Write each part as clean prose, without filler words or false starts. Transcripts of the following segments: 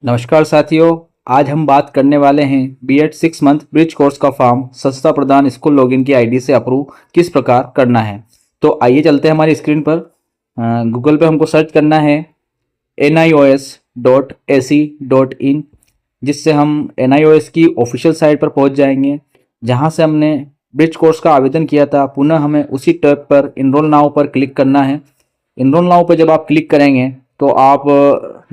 नमस्कार साथियों। आज हम बात करने वाले हैं बीएड 6 मंथ ब्रिज कोर्स का फॉर्म संस्था प्रदान स्कूल लॉगिन की आईडी से अप्रूव किस प्रकार करना है। तो आइए चलते हैं हमारी स्क्रीन पर। गूगल पे हमको सर्च करना है nios.ac.in, जिससे हम NIOS की ऑफिशियल साइट पर पहुंच जाएंगे, जहां से हमने ब्रिज कोर्स का आवेदन किया था। पुनः हमें उसी टैब पर इनरोल नाउ पर क्लिक करना है। इनरोल नाउ पर जब आप क्लिक करेंगे तो आप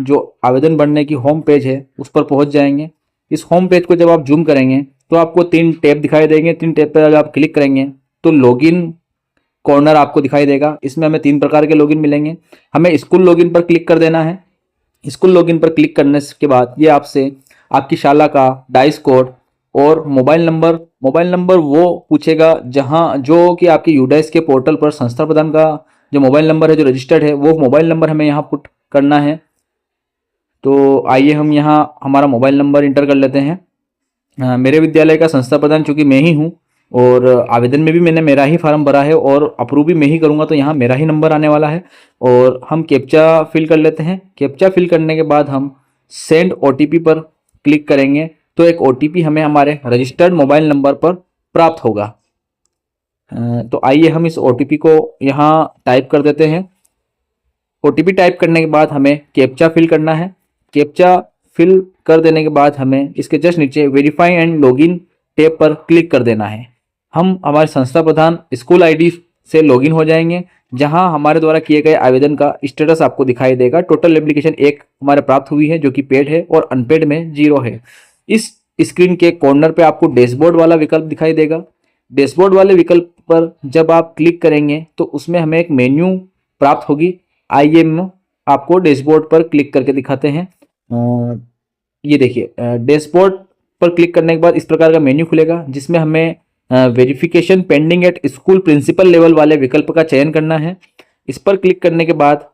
जो आवेदन भरने की होम पेज है उस पर पहुंच जाएंगे। इस होम पेज को जब आप जूम करेंगे तो आपको 3 टैब दिखाई देंगे। 3 टैब पर अगर आप क्लिक करेंगे तो लॉगिन कॉर्नर आपको दिखाई देगा। इसमें हमें 3 प्रकार के लॉगिन मिलेंगे। हमें स्कूल लॉगिन पर क्लिक कर देना है। स्कूल लॉगिन पर क्लिक करने के बाद ये आपसे आपकी शाला का डाइस कोड और मोबाइल नंबर वो पूछेगा, जहां जो कि आपकी यूडाइस के पोर्टल पर संस्था प्रदान का जो मोबाइल नंबर है जो रजिस्टर्ड है वो मोबाइल नंबर हमें यहाँ पुट करना है। तो आइए हम यहाँ हमारा मोबाइल नंबर इंटर कर लेते हैं। मेरे विद्यालय का संस्था प्रधान चूँकि मैं ही हूँ और आवेदन में भी मैंने मेरा ही फार्म भरा है और अप्रूव भी मैं ही करूँगा, तो यहाँ मेरा ही नंबर आने वाला है। और हम कैप्चा फिल कर लेते हैं। कैप्चा फिल करने के बाद हम सेंड OTP पर क्लिक करेंगे तो एक OTP हमें हमारे रजिस्टर्ड मोबाइल नंबर पर प्राप्त होगा। तो आइए हम इस OTP को यहाँ टाइप कर देते हैं। OTP टाइप करने के बाद हमें कैप्चा फिल करना है। कैप्चा फिल कर देने के बाद हमें इसके जस्ट नीचे वेरीफाई एंड लॉगिन टैब पर क्लिक कर देना है। हम हमारे संस्था प्रधान स्कूल आईडी से लॉगिन हो जाएंगे, जहां हमारे द्वारा किए गए आवेदन का स्टेटस आपको दिखाई देगा। टोटल एप्लीकेशन 1 हमारे प्राप्त हुई है, जो कि पेड है, और अनपेड में 0 है। इस स्क्रीन के कॉर्नर पे आपको डैशबोर्ड वाला विकल्प दिखाई देगा। डैशबोर्ड वाले विकल्प पर जब आप क्लिक करेंगे तो उसमें हमें एक मेन्यू प्राप्त होगी। आइए हम आपको डैशबोर्ड पर क्लिक करके दिखाते हैं। ये देखिए, डैशबोर्ड पर क्लिक करने के बाद इस प्रकार का मेन्यू खुलेगा, जिसमें हमें verification pending at school principal level वाले विकल्प का चयन करना है। इस पर क्लिक करने के बाद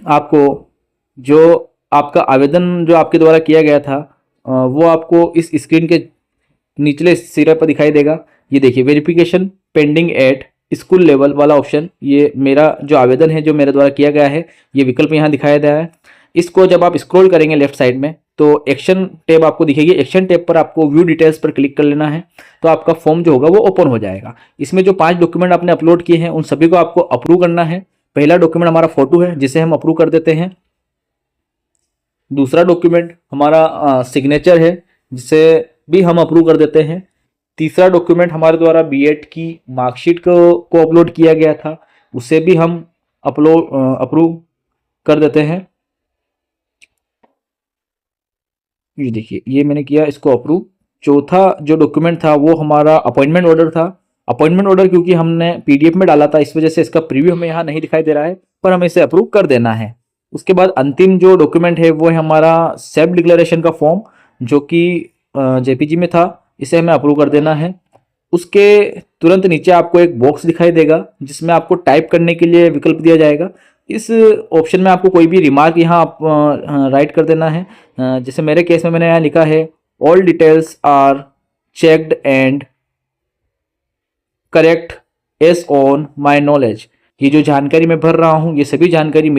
आपको जो आपका आवेदन जो आपके द्वारा किया गया था वो आपको इस स्क्रीन के निचले सिरे पर दिखाई देगा। ये देखिए, verification pending at school level वाला ऑप्शन, ये मेरा जो आवेदन है जो मेरे द्वारा किया गया है, ये विकल्प यहाँ दिखाया गया है। इसको जब आप स्क्रॉल करेंगे लेफ्ट साइड में तो एक्शन टैब आपको दिखेगी। एक्शन टैब पर आपको व्यू डिटेल्स पर क्लिक कर लेना है, तो आपका फॉर्म जो होगा वो ओपन हो जाएगा। इसमें जो 5 डॉक्यूमेंट आपने अपलोड किए हैं उन सभी को आपको अप्रूव करना है। पहला डॉक्यूमेंट हमारा फोटो है, जिसे हम अप्रूव कर देते हैं। दूसरा डॉक्यूमेंट हमारा सिग्नेचर है, जिसे भी हम अप्रूव कर देते हैं। तीसरा डॉक्यूमेंट हमारे द्वारा बीएड की मार्कशीट को अपलोड किया गया था, उसे भी हम अप्रूव कर देते हैं। ये देखिए, ये मैंने किया, इसको अप्रूव। चौथा जो डॉक्यूमेंट था वो हमारा अपॉइंटमेंट ऑर्डर था। अपॉइंटमेंट ऑर्डर क्योंकि हमने PDF में डाला था, इस वजह से इसका प्रीव्यू हमें यहाँ नहीं दिखाई दे रहा है, पर हमें इसे अप्रूव कर देना है। उसके बाद अंतिम जो डॉक्यूमेंट है वो है हमारा सेल्फ डिक्लेरेशन का फॉर्म, जो कि JPG में था, इसे हमें अप्रूव कर देना है। उसके तुरंत नीचे आपको एक बॉक्स दिखाई देगा, जिसमें आपको टाइप करने के लिए विकल्प दिया जाएगा। इस ऑप्शन में आपको कोई भी रिमार्क यहाँ आप राइट कर देना है। जैसे मेरे केस में मैंने यहाँ लिखा है, all details are checked and correct as on my knowledge. ये जो जानकारी मैं भर रहा हूँ, ये सभी जानकारी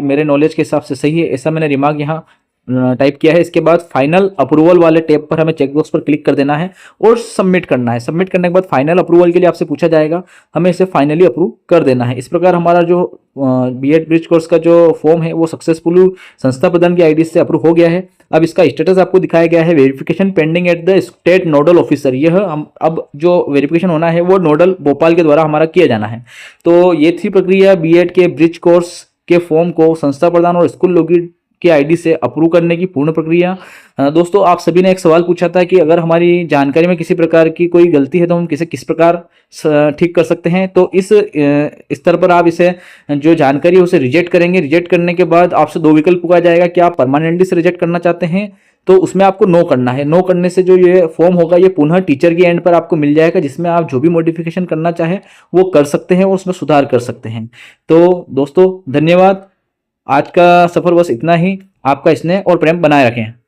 मेरे नॉलेज के हिसाब से सही है, ऐसा मैंने रिमार्क यहाँ टाइप किया है। इसके बाद फाइनल अप्रूवल वाले टैब पर हमें चेकबॉक्स पर क्लिक कर देना है और सबमिट करना है। सबमिट करने के बाद फाइनल अप्रूवल के लिए आपसे पूछा जाएगा, हमें इसे फाइनली अप्रूव कर देना है। इस प्रकार हमारा जो बीएड ब्रिज कोर्स का जो फॉर्म है वो सक्सेसफुली संस्था प्रधान की आईडी से अप्रूव हो गया है। अब इसका स्टेटस आपको दिखाया गया है, verification pending at the state nodal officer. यह हम अब जो वेरिफिकेशन होना है वो नोडल भोपाल के द्वारा हमारा किया जाना है। तो ये थी प्रक्रिया बीएड के ब्रिज कोर्स के फॉर्म को संस्था प्रधान और स्कूल लॉगिन की आईडी से अप्रूव करने की पूर्ण प्रक्रिया। दोस्तों, आप सभी ने एक सवाल पूछा था कि अगर हमारी जानकारी में किसी प्रकार की कोई गलती है तो हम किस प्रकार ठीक कर सकते हैं। तो इस स्तर पर आप इसे जो जानकारी है उसे रिजेक्ट करेंगे। रिजेक्ट करने के बाद आपसे 2 विकल्प पूछा जाएगा कि आप परमानेंटली से रिजेक्ट करना चाहते हैं, तो उसमें आपको नो करना है। नो करने से जो ये फॉर्म होगा ये पुनः टीचर की एंड पर आपको मिल जाएगा, जिसमें आप जो भी मॉडिफिकेशन करना चाहें वो कर सकते हैं और उसमें सुधार कर सकते हैं। तो दोस्तों, धन्यवाद। आज का सफर बस इतना ही। आपका स्नेह और प्रेम बनाए रखें।